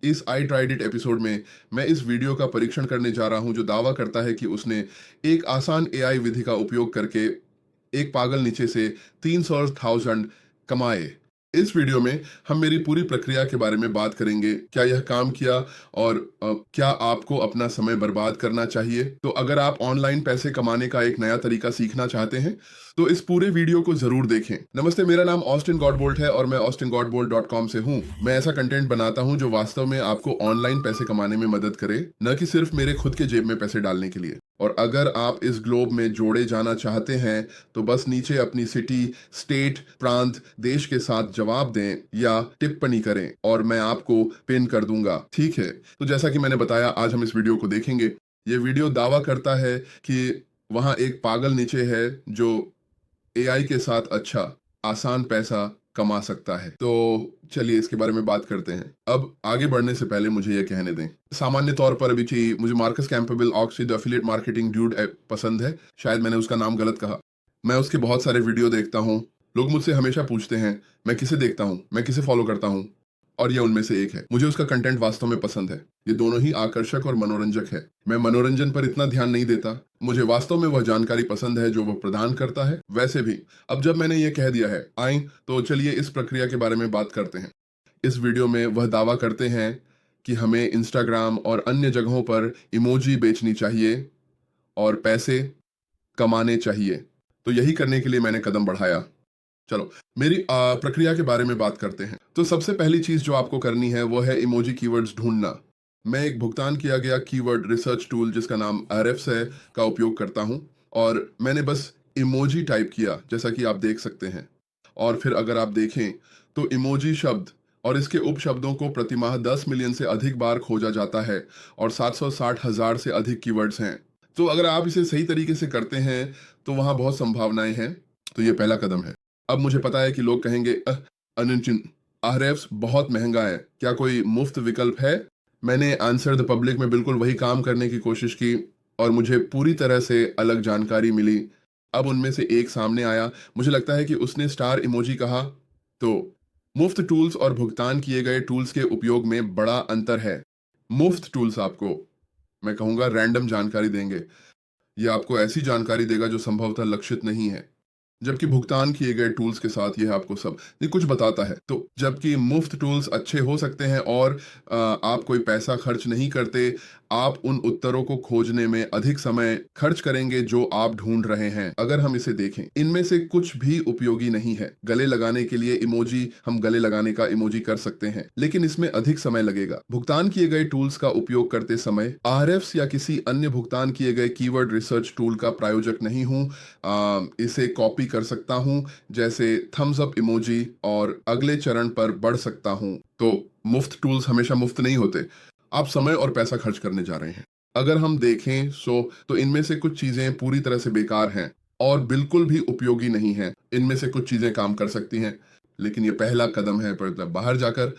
इस I tried it episode में मैं इस वीडियो का परीक्षण करने जा रहा हूं जो दावा करता है कि उसने एक आसान एआई विधि का उपयोग करके एक पागल नीचे से 300,000 कमाए। इस वीडियो में हम मेरी पूरी प्रक्रिया के बारे में बात करेंगे, क्या यह काम किया और क्या आपको अपना समय बर्बाद करना चाहिए। तो अगर आप ऑनलाइन पैसे कमाने का एक नया तरीका सीखना चाहते हैं तो इस पूरे वीडियो को जरूर देखें। नमस्ते, मेरा नाम ऑस्टिन गॉडबोल्ट है और मैं austingodbolt.com से हूँ। मैं ऐसा कंटेंट बनाता हूँ जो वास्तव में आपको ऑनलाइन पैसे कमाने में मदद करे, न कि सिर्फ मेरे खुद के जेब में पैसे डालने के लिए। और अगर आप इस ग्लोब में जोड़े जाना चाहते हैं तो बस नीचे अपनी सिटी, स्टेट, प्रांत, देश के साथ जवाब दें या टिप्पणी करें और मैं आपको पिन कर दूंगा, ठीक है। तो जैसा कि मैंने बताया, आज हम इस वीडियो को देखेंगे। ये वीडियो दावा करता है कि वहां एक पागल नीचे है जो एआई के साथ अच्छा आसान पैसा कमा सकता है। तो चलिए इसके बारे में बात करते हैं। अब आगे बढ़ने से पहले मुझे यह कहने दें, सामान्य तौर पर अभी मुझे Marcus Campbell oxy the affiliate marketing dude पसंद है। शायद मैंने उसका नाम गलत कहा। मैं उसके बहुत सारे वीडियो देखता हूँ। लोग मुझसे हमेशा पूछते हैं मैं किसे देखता हूँ, मैं किसे फॉलो करता हूँ, और यह उनमें से एक है। मुझे उसका कंटेंट वास्तव में पसंद है। ये दोनों ही आकर्षक और मनोरंजक है। मैं मनोरंजन पर इतना ध्यान नहीं देता, मुझे वास्तव में वह जानकारी पसंद है जो वह प्रदान करता है। वैसे भी अब जब मैंने ये कह दिया है, आए तो चलिए इस प्रक्रिया के बारे में बात करते हैं। इस वीडियो में वह दावा करते हैं कि हमें इंस्टाग्राम और अन्य जगहों पर इमोजी बेचनी चाहिए और पैसे कमाने चाहिए। तो यही करने के लिए मैंने कदम बढ़ाया। चलो मेरी प्रक्रिया के बारे में बात करते हैं। तो सबसे पहली चीज जो आपको करनी है वो है इमोजी कीवर्ड्स ढूंढना। मैं एक भुगतान किया गया कीवर्ड रिसर्च टूल जिसका नाम Ahrefs है का उपयोग करता हूं, और मैंने बस इमोजी टाइप किया जैसा कि आप देख सकते हैं। और फिर अगर आप देखें तो इमोजी शब्द और इसके उपशब्दों को प्रतिमाह 10 मिलियन से अधिक बार खोजा जाता है और 760,000 से अधिक कीवर्ड्स हैं। तो अगर आप इसे सही तरीके से करते हैं तो वहां बहुत संभावनाएं हैं। तो ये पहला कदम है। अब मुझे पता है कि लोग कहेंगे अनुचिन, Ahrefs बहुत महंगा है, क्या कोई मुफ्त विकल्प है? मैंने आंसर द पब्लिक में बिल्कुल वही काम करने की कोशिश की और मुझे पूरी तरह से अलग जानकारी मिली। अब उनमें से एक सामने आया, मुझे लगता है कि उसने स्टार इमोजी कहा। तो मुफ्त टूल्स और भुगतान किए गए टूल्स के उपयोग में बड़ा अंतर है। मुफ्त टूल्स आपको, मैं कहूंगा, रैंडम जानकारी देंगे। यह आपको ऐसी जानकारी देगा जो संभवतः लक्षित नहीं है, जबकि भुगतान किए गए टूल्स के साथ यह आपको सब ये कुछ बताता है। तो जबकि मुफ्त टूल्स अच्छे हो सकते हैं और आप कोई पैसा खर्च नहीं करते, आप उन उत्तरों को खोजने में अधिक समय खर्च करेंगे जो आप ढूंढ रहे हैं। अगर हम इसे देखें, इनमें से कुछ भी उपयोगी नहीं है। गले लगाने के लिए इमोजी, हम गले लगाने का इमोजी कर सकते हैं, लेकिन इसमें अधिक समय लगेगा। भुगतान किए गए टूल्स का उपयोग करते समय Ahrefs या किसी अन्य भुगतान किए गए कीवर्ड रिसर्च टूल का प्रायोजक नहीं हूं। इसे कॉपी कर सकता हूं, जैसे थम्स अप इमोजी, और अगले चरण पर बढ़ सकता हूं। तो मुफ्त टूल्स हमेशा मुफ्त नहीं होते, आप समय और पैसा खर्च करने जा रहे हैं। अगर हम देखें तो इनमें से कुछ चीजें पूरी तरह से बेकार हैं और बिल्कुल भी उपयोगी नहीं हैं। इनमें से कुछ चीजें काम कर सकती हैं, लेकिन ये पहला कदम है, पर बाहर जाकर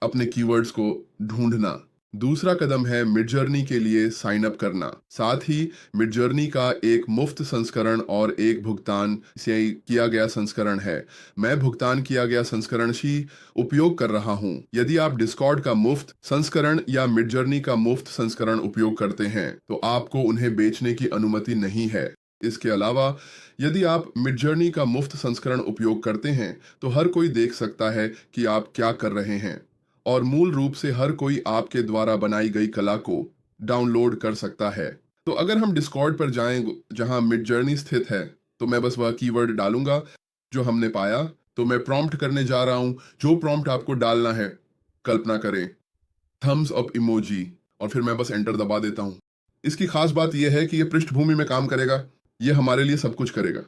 अपने कीवर्ड्स को ढूंढना। दूसरा कदम है मिडजर्नी के लिए साइन अप करना। साथ ही मिडजर्नी का एक मुफ्त संस्करण और एक भुगतान से किया गया संस्करण है। मैं भुगतान किया गया संस्करण ही उपयोग कर रहा हूं। यदि आप डिस्कॉर्ड का मुफ्त संस्करण या मिडजर्नी का मुफ्त संस्करण उपयोग करते हैं तो आपको उन्हें बेचने की अनुमति नहीं है। इसके अलावा यदि आप मिडजर्नी का मुफ्त संस्करण उपयोग करते हैं तो हर कोई देख सकता है कि आप क्या कर रहे हैं, और मूल रूप से हर कोई आपके द्वारा बनाई गई कला को डाउनलोड कर सकता है। तो अगर हम डिस्कॉर्ड पर जाएं जहां मिडजर्नी स्थित है, तो मैं बस वह कीवर्ड डालूंगा जो हमने पाया। तो मैं प्रॉम्प्ट करने जा रहा हूं। जो प्रॉम्प्ट आपको डालना है, कल्पना करें थम्स अप इमोजी, और फिर मैं बस एंटर दबा देता हूं। इसकी खास बात यह है कि यह पृष्ठभूमि में काम करेगा। यह हमारे लिए सब कुछ करेगा।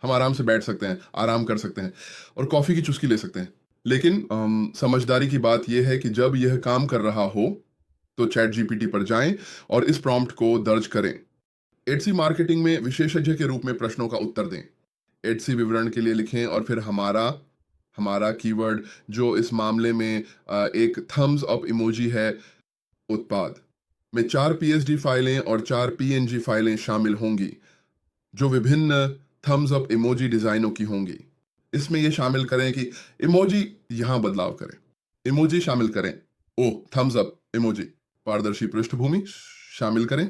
हम आराम से बैठ सकते हैं, आराम कर सकते हैं और कॉफी की चुस्की ले सकते हैं। लेकिन समझदारी की बात यह है कि जब यह काम कर रहा हो तो चैट जीपीटी पर जाएं और इस प्रॉम्प्ट को दर्ज करें। एडसी मार्केटिंग में विशेषज्ञ के रूप में प्रश्नों का उत्तर दें। एडसी विवरण के लिए लिखें और फिर हमारा हमारा कीवर्ड, जो इस मामले में एक थम्स अप इमोजी है, उत्पाद में 4 पीएसडी फाइलें और 4 पीएनजी फाइलें शामिल होंगी जो विभिन्न थम्स अप इमोजी डिजाइनों की होंगी। इसमें यह शामिल करें कि इमोजी यहां बदलाव करें, इमोजी शामिल करें, ओह, थम्स अप इमोजी, पारदर्शी पृष्ठभूमि शामिल करें।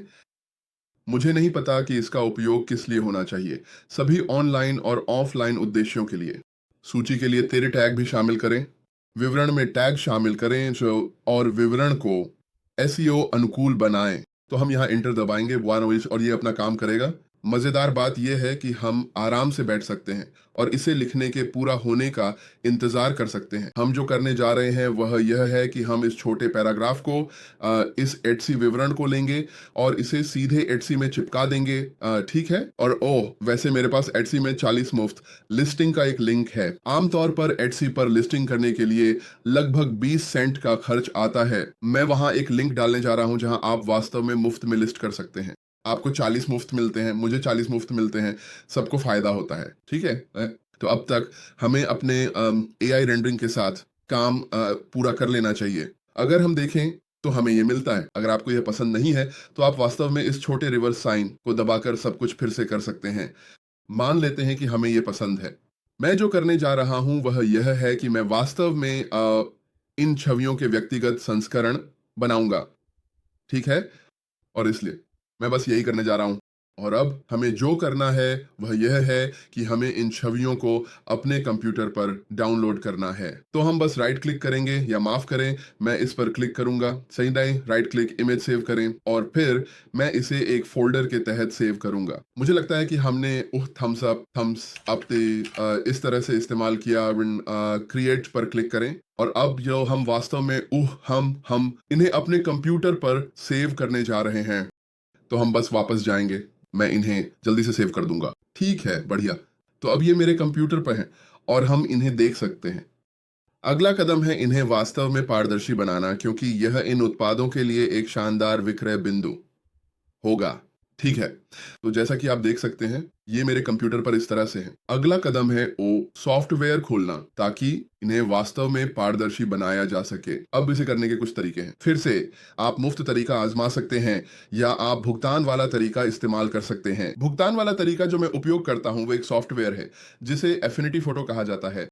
मुझे नहीं पता कि इसका उपयोग किस लिए होना चाहिए। सभी ऑनलाइन और ऑफलाइन उद्देश्यों के लिए। सूची के लिए तेरे टैग भी शामिल करें। विवरण में टैग शामिल करें जो और विवरण को एसईओ अनुकूल बनाएं। तो हम यहाँ इंटर दबाएंगे और ये अपना काम करेगा। मजेदार बात यह है कि हम आराम से बैठ सकते हैं और इसे लिखने के पूरा होने का इंतजार कर सकते हैं। हम जो करने जा रहे हैं वह यह है कि हम इस छोटे पैराग्राफ को इस एटसी विवरण को लेंगे और इसे सीधे एटसी में चिपका देंगे। ठीक है। और ओह, वैसे मेरे पास एटसी में 40 मुफ्त लिस्टिंग का एक लिंक है। आमतौर पर एटसी पर लिस्टिंग करने के लिए लगभग 20 सेंट का खर्च आता है। मैं वहां एक लिंक डालने जा रहा हूं जहां आप वास्तव में मुफ्त में लिस्ट कर सकते हैं। आपको 40 मुफ्त मिलते हैं, मुझे 40 मुफ्त मिलते हैं, सबको फायदा होता है। ठीक है। तो अब तक हमें अपने एआई रेंडरिंग के साथ काम पूरा कर लेना चाहिए। अगर हम देखें तो हमें ये मिलता है। अगर आपको यह पसंद नहीं है तो आप वास्तव में इस छोटे रिवर्स साइन को दबाकर सब कुछ फिर से कर सकते हैं। मान लेते हैं कि हमें ये पसंद है। मैं जो करने जा रहा हूं वह यह है कि मैं वास्तव में इन छवियों के व्यक्तिगत संस्करण बनाऊंगा। ठीक है। और इसलिए मैं बस यही करने जा रहा हूं। और अब हमें जो करना है वह यह है कि हमें इन छवियों को अपने कंप्यूटर पर डाउनलोड करना है। तो हम बस राइट क्लिक करेंगे, या माफ करें, मैं इस पर क्लिक करूंगा। सही नहीं, राइट क्लिक, इमेज सेव करें और फिर मैं इसे एक फोल्डर के तहत सेव करूंगा। मुझे लगता है कि हमने थम्स अप इस तरह से इस्तेमाल किया। क्रिएट पर क्लिक करें और अब जो हम वास्तव में हम इन्हें अपने कंप्यूटर पर सेव करने जा रहे हैं। तो हम बस वापस जाएंगे, मैं इन्हें जल्दी से सेव कर दूंगा। ठीक है, बढ़िया। तो अब ये मेरे कंप्यूटर पर हैं और हम इन्हें देख सकते हैं। अगला कदम है इन्हें वास्तव में पारदर्शी बनाना, क्योंकि यह इन उत्पादों के लिए एक शानदार विक्रय बिंदु होगा। ठीक है। तो जैसा कि आप देख सकते हैं ये मेरे कंप्यूटर पर इस तरह से है। अगला कदम है सॉफ्टवेयर खोलना, ताकि इन्हें वास्तव में पारदर्शी बनाया जा सके। अब इसे करने के कुछ तरीके हैं। फिर से आप मुफ्त तरीका आजमा सकते हैं या आप भुगतान वाला तरीका इस्तेमाल कर सकते हैं। भुगतान वाला तरीका जो मैं उपयोग करता हूं वो एक सॉफ्टवेयर है जिसे एफिनिटी फोटो कहा जाता है।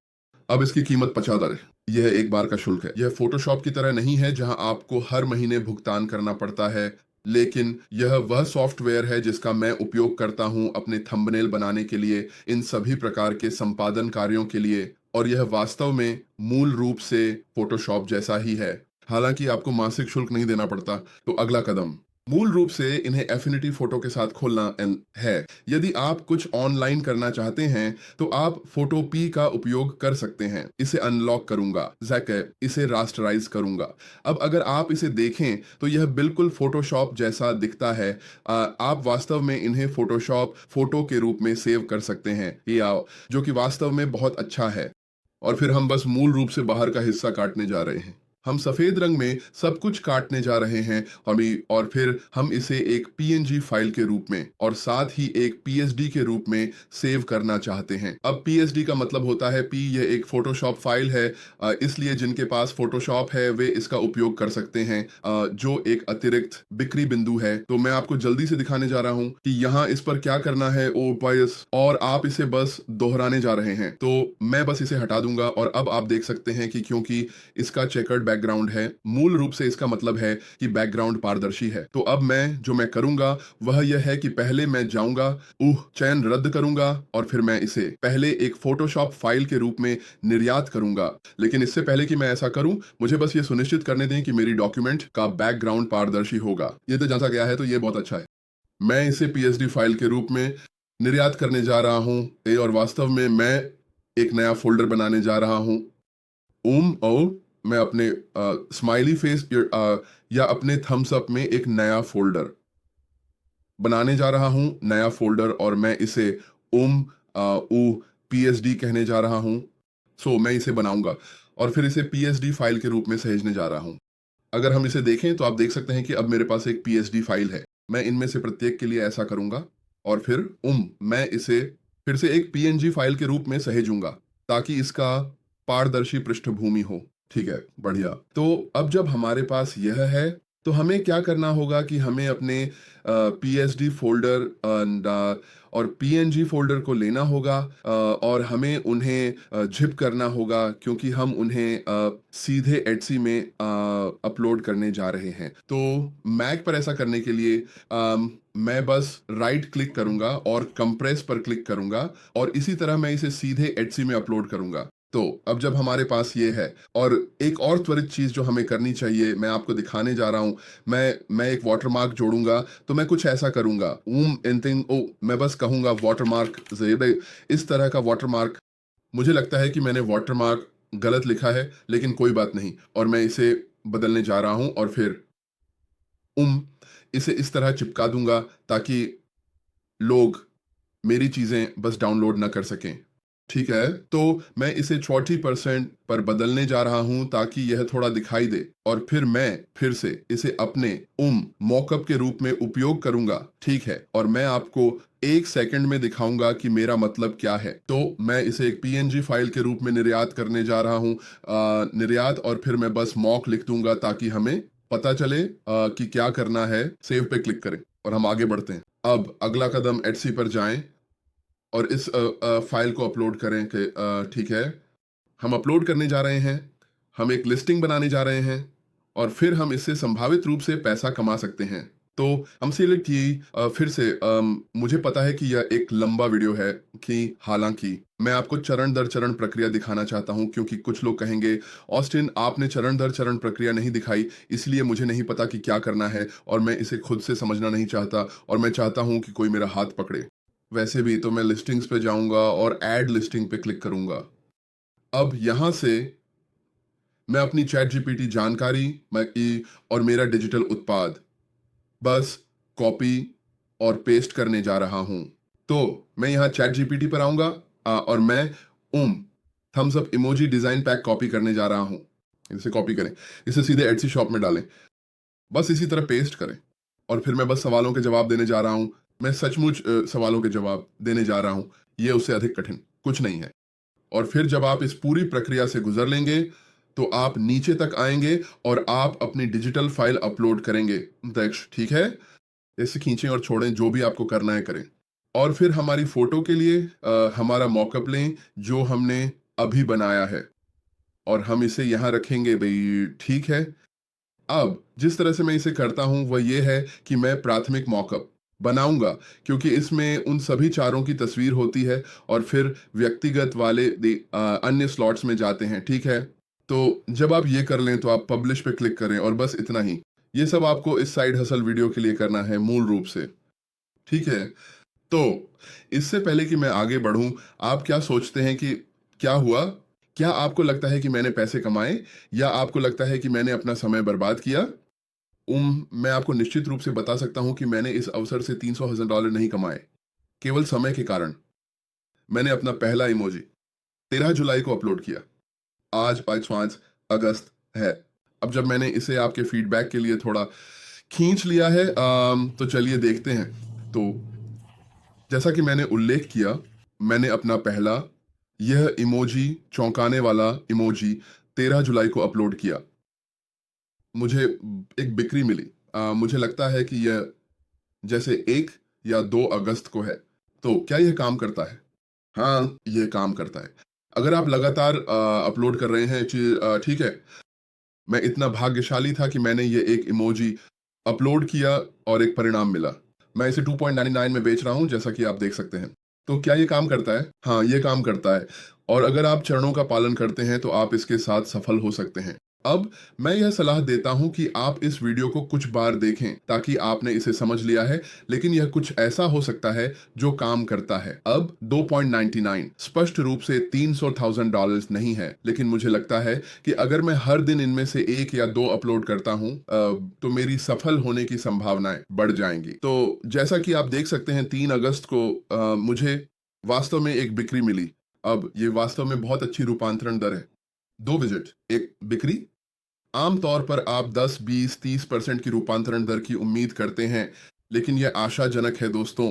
अब इसकी कीमत 75 है। यह एक बार का शुल्क है। यह फोटोशॉप की तरह नहीं है जहां आपको हर महीने भुगतान करना पड़ता है, लेकिन यह वह सॉफ्टवेयर है जिसका मैं उपयोग करता हूं अपने थंबनेल बनाने के लिए, इन सभी प्रकार के संपादन कार्यों के लिए। और यह वास्तव में मूल रूप से फोटोशॉप जैसा ही है, हालांकि आपको मासिक शुल्क नहीं देना पड़ता। तो अगला कदम मूल रूप से इन्हें एफिनिटी फोटो के साथ खोलना है। यदि आप कुछ ऑनलाइन करना चाहते हैं तो आप फोटो पी का उपयोग कर सकते हैं। इसे अनलॉक करूंगा, इसे रास्टराइज करूंगा। अब अगर आप इसे देखें तो यह बिल्कुल फोटोशॉप जैसा दिखता है। आप वास्तव में इन्हें फोटोशॉप फोटो के रूप में सेव कर सकते हैं, जो कि वास्तव में बहुत अच्छा है। और फिर हम बस मूल रूप से बाहर का हिस्सा काटने जा रहे हैं। हम सफेद रंग में सब कुछ काटने जा रहे हैं और फिर हम इसे एक पीएनजी फाइल के रूप में और साथ ही एक पीएसडी के रूप में सेव करना चाहते हैं। अब पीएसडी का मतलब होता है यह एक फोटोशॉप फाइल है, इसलिए जिनके पास फोटोशॉप है वे इसका उपयोग कर सकते हैं, जो एक अतिरिक्त बिक्री बिंदु है। तो मैं आपको जल्दी से दिखाने जा रहा हूं कि यहाँ इस पर क्या करना है और आप इसे बस दोहराने जा रहे हैं। तो मैं बस इसे हटा दूंगा और अब आप देख सकते हैं कि क्योंकि इसका चेकर्ड बैकग्राउंड है, मूल रूप से इसका मतलब है कि बैकग्राउंड पारदर्शी है। तो अब मैं करूंगा वह यह है कि पहले मैं जाऊंगा, चयन रद्द करूंगा और फिर मैं इसे पहले एक फोटोशॉप फाइल के रूप में निर्यात करूंगा। लेकिन इससे पहले कि मैं ऐसा करूं, मुझे बस ये सुनिश्चित करने दें कि मेरी डॉक्यूमेंट का बैकग्राउंड पारदर्शी होगा। ये तो जांचा गया है, तो ये बहुत अच्छा है। मैं इसे पीएसडी फाइल के रूप में निर्यात करने जा रहा हूं और वास्तव में मैं एक नया फोल्डर बनाने जा रहा हूं। मैं अपने स्माइली फेस या अपने थम्स अप में एक नया फोल्डर बनाने जा रहा हूं, नया फोल्डर, और मैं इसे पीएसडी कहने जा रहा हूं। मैं इसे बनाऊंगा और फिर इसे पीएसडी फाइल के रूप में सहेजने जा रहा हूं। अगर हम इसे देखें तो आप देख सकते हैं कि अब मेरे पास एक पीएसडी फाइल है। मैं इनमें से प्रत्येक के लिए ऐसा करूंगा और फिर मैं इसे फिर से एक पीएनजी फाइल के रूप में सहेजूंगा ताकि इसका पारदर्शी पृष्ठभूमि हो। ठीक है, बढ़िया। तो अब जब हमारे पास यह है तो हमें क्या करना होगा कि हमें अपने पीएसडी फ़ोल्डर और पीएनजी फ़ोल्डर को लेना होगा, और हमें उन्हें ज़िप करना होगा, क्योंकि हम उन्हें सीधे एट्सी में अपलोड करने जा रहे हैं। तो मैक पर ऐसा करने के लिए मैं बस राइट क्लिक करूँगा और कंप्रेस पर क्लिक करूँगा, और इसी तरह मैं इसे सीधे एट्सी में अपलोड करूँगा। तो अब जब हमारे पास ये है, और एक और त्वरित चीज़ जो हमें करनी चाहिए, मैं आपको दिखाने जा रहा हूँ। मैं एक वाटरमार्क जोड़ूँगा, तो मैं कुछ ऐसा करूँगा, मैं बस कहूँगा वाटरमार्क ज़ेबे, इस तरह का वाटरमार्क। मुझे लगता है कि मैंने वाटरमार्क गलत लिखा है, लेकिन कोई बात नहीं, और मैं इसे बदलने जा रहा हूँ, और फिर उम, इसे इस तरह चिपका दूँगा ताकि लोग मेरी चीज़ें बस डाउनलोड ना कर सकें। ठीक है, तो मैं इसे 40% पर बदलने जा रहा हूं ताकि यह थोड़ा दिखाई दे, और फिर मैं फिर से इसे अपने मॉकअप के रूप में उपयोग करूंगा। ठीक है, और मैं आपको 1 सेकंड में दिखाऊंगा कि मेरा मतलब क्या है। तो मैं इसे एक पीएनजी फाइल के रूप में निर्यात करने जा रहा हूं, निर्यात, और फिर मैं बस मॉक लिख दूंगा ताकि हमें पता चले कि क्या करना है। सेव पे क्लिक करें और हम आगे बढ़ते हैं। अब अगला कदम एटसी पर जाएं और इस फाइल को अपलोड करें कि ठीक है, हम अपलोड करने जा रहे हैं, हम एक लिस्टिंग बनाने जा रहे हैं, और फिर हम इससे संभावित रूप से पैसा कमा सकते हैं। तो हमसे ये कि फिर से मुझे पता है कि यह एक लंबा वीडियो है, कि हालांकि मैं आपको चरण दर चरण प्रक्रिया दिखाना चाहता हूं, क्योंकि कुछ लोग कहेंगे ऑस्टिन आपने चरण दर चरण प्रक्रिया नहीं दिखाई, इसलिए मुझे नहीं पता कि क्या करना है, और मैं इसे खुद से समझना नहीं चाहता, और मैं चाहता हूं कि कोई मेरा हाथ पकड़े। वैसे भी तो मैं लिस्टिंग्स पे जाऊंगा और ऐड लिस्टिंग पे क्लिक करूंगा। अब यहां से मैं अपनी चैट जीपीटी जानकारी और मेरा डिजिटल उत्पाद बस कॉपी और पेस्ट करने जा रहा हूं। तो मैं यहां चैट जीपीटी पर आऊंगा, और मैं um thumbs up emoji design pack copy करने जा रहा हूं। इसे कॉपी करें, इसे सीधे एटसी शॉप में डालें, बस इसी तरह पेस्ट करें, और फिर मैं बस सवालों के जवाब देने जा रहा हूं। मैं सचमुच सवालों के जवाब देने जा रहा हूं, ये उससे अधिक कठिन कुछ नहीं है। और फिर जब आप इस पूरी प्रक्रिया से गुजर लेंगे, तो आप नीचे तक आएंगे और आप अपनी डिजिटल फाइल अपलोड करेंगे। दक्ष, ठीक है, इसे खींचें और छोड़ें, जो भी आपको करना है करें। और फिर हमारी फोटो के लिए हमारा मॉकअप लें जो हमने अभी बनाया है, और हम इसे यहाँ रखेंगे भाई। ठीक है, अब जिस तरह से मैं इसे करता हूं वह ये है कि मैं प्राथमिक मॉकअप बनाऊंगा, क्योंकि इसमें उन सभी चारों की तस्वीर होती है, और फिर व्यक्तिगत वाले अन्य स्लॉट्स में जाते हैं। ठीक है, तो जब आप ये कर लें तो आप पब्लिश पे क्लिक करें, और बस इतना ही। ये सब आपको इस साइड हसल वीडियो के लिए करना है मूल रूप से। ठीक है, तो इससे पहले कि मैं आगे बढ़ूं, आप क्या सोचते हैं कि क्या हुआ? क्या आपको लगता है कि मैंने पैसे कमाए, या आपको लगता है कि मैंने अपना समय बर्बाद किया? मैं आपको निश्चित रूप से बता सकता हूं कि मैंने इस अवसर से $300,000 नहीं कमाए, केवल समय के कारण। मैंने अपना पहला इमोजी 13 जुलाई को अपलोड किया। आज 5 अगस्त है। अब जब मैंने इसे आपके फीडबैक के लिए थोड़ा खींच लिया है, तो चलिए देखते हैं। तो जैसा कि मैंने उल्लेख किया, मैंने अपना पहला यह इमोजी, चौंकाने वाला इमोजी, 13 जुलाई को अपलोड किया। मुझे एक बिक्री मिली। मुझे लगता है कि यह जैसे 1 या 2 अगस्त को है। तो क्या यह काम करता है? हाँ, ये काम करता है। अगर आप लगातार अपलोड कर रहे हैं, ठीक है। मैं इतना भाग्यशाली था कि मैंने ये एक इमोजी अपलोड किया और एक परिणाम मिला। मैं इसे 2.99 में बेच रहा हूँ, जैसा कि आप देख सकते हैं। तो क्या ये काम करता है? हाँ, ये काम करता है, और अगर आप चरणों का पालन करते हैं तो आप इसके साथ सफल हो सकते हैं। अब मैं यह सलाह देता हूं कि आप इस वीडियो को कुछ बार देखें, ताकि आपने इसे समझ लिया है, लेकिन यह कुछ ऐसा हो सकता है जो काम करता है। अब 2.99 स्पष्ट रूप से $300,000 नहीं है, लेकिन मुझे लगता है कि अगर मैं हर दिन इनमें से 1 या 2 अपलोड करता हूं, तो मेरी सफल होने की संभावनाएं बढ़ जाएंगी। तो जैसा कि आप देख सकते हैं, 3 अगस्त को मुझे वास्तव में एक बिक्री मिली। अब ये वास्तव में बहुत अच्छी रूपांतरण दर है। 2 विजिट, एक बिक्री। आमतौर पर आप 10, 20, 30% की रूपांतरण दर की उम्मीद करते हैं, लेकिन यह आशाजनक है दोस्तों।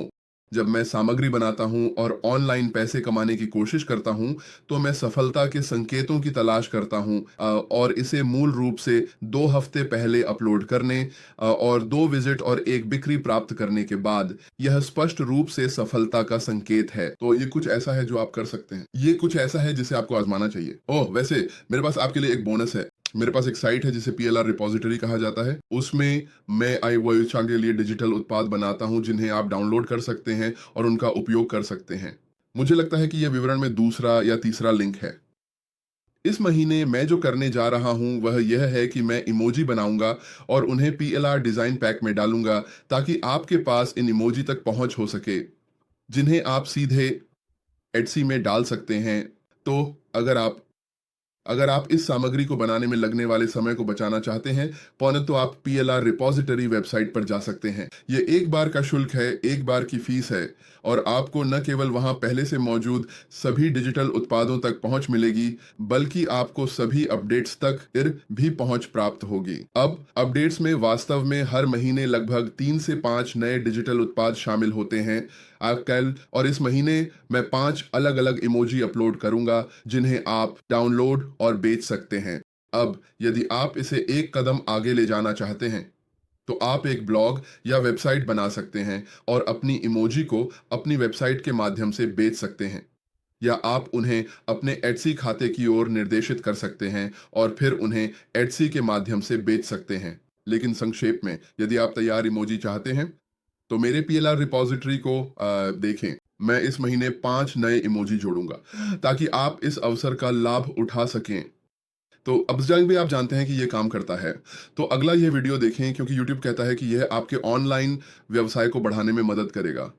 जब मैं सामग्री बनाता हूं और ऑनलाइन पैसे कमाने की कोशिश करता हूं, तो मैं सफलता के संकेतों की तलाश करता हूं और इसे मूल रूप से 2 हफ्ते पहले अपलोड करने और 2 विजिट और एक बिक्री प्राप्त करने के बाद यह स्पष्ट रूप से सफलता का संकेत है। तो ये कुछ ऐसा है जो आप कर सकते हैं, ये कुछ ऐसा है जिसे आपको आजमाना चाहिए। ओह, वैसे मेरे पास आपके लिए एक बोनस है। मेरे पास एक साइट है जिसे पीएलआर रिपॉजिटरी कहा जाता है। उसमें मैं आईवोचा के लिए डिजिटल उत्पाद बनाता हूं जिन्हें आप डाउनलोड कर सकते हैं और उनका उपयोग कर सकते हैं। मुझे लगता है कि यह विवरण में दूसरा या तीसरा लिंक है। इस महीने मैं जो करने जा रहा हूं वह यह है कि मैं इमोजी बनाऊंगा और उन्हें पीएलआर डिजाइन पैक में डालूंगा, ताकि आपके पास इन इमोजी तक पहुंच हो सके, जिन्हें आप सीधे एटसी में डाल सकते हैं। तो अगर आप अगर आप इस सामग्री को बनाने में लगने वाले समय को बचाना चाहते हैं, पौने तो आप पीएलआर रिपॉजिटरी वेबसाइट पर जा सकते हैं। ये एक बार का शुल्क है, एक बार की फीस है, और आपको न केवल वहां पहले से मौजूद सभी डिजिटल उत्पादों तक पहुंच मिलेगी, बल्कि आपको सभी अपडेट्स तक फिर भी पहुंच प्राप्त होगी। अब अपडेट्स में वास्तव में हर महीने लगभग 3 से 5 नए डिजिटल उत्पाद शामिल होते हैं। कल और इस महीने मैं 5 अलग-अलग इमोजी अपलोड करूंगा जिन्हें आप डाउनलोड और बेच सकते हैं। अब यदि आप इसे एक कदम आगे ले जाना चाहते हैं, तो आप एक ब्लॉग या वेबसाइट बना सकते हैं और अपनी इमोजी को अपनी वेबसाइट के माध्यम से बेच सकते हैं, या आप उन्हें अपने एटसी खाते की ओर निर्देशित कर सकते हैं और फिर उन्हें एटसी के माध्यम से बेच सकते हैं। लेकिन संक्षेप में, यदि आप तैयार इमोजी चाहते हैं तो मेरे पीएलआर रिपॉजिटरी को देखें। मैं इस महीने 5 नए इमोजी जोड़ूंगा ताकि आप इस अवसर का लाभ उठा सकें। तो अब जब भी आप जानते हैं कि ये काम करता है, तो अगला ये वीडियो देखें, क्योंकि यूट्यूब कहता है कि यह आपके ऑनलाइन व्यवसाय को बढ़ाने में मदद करेगा।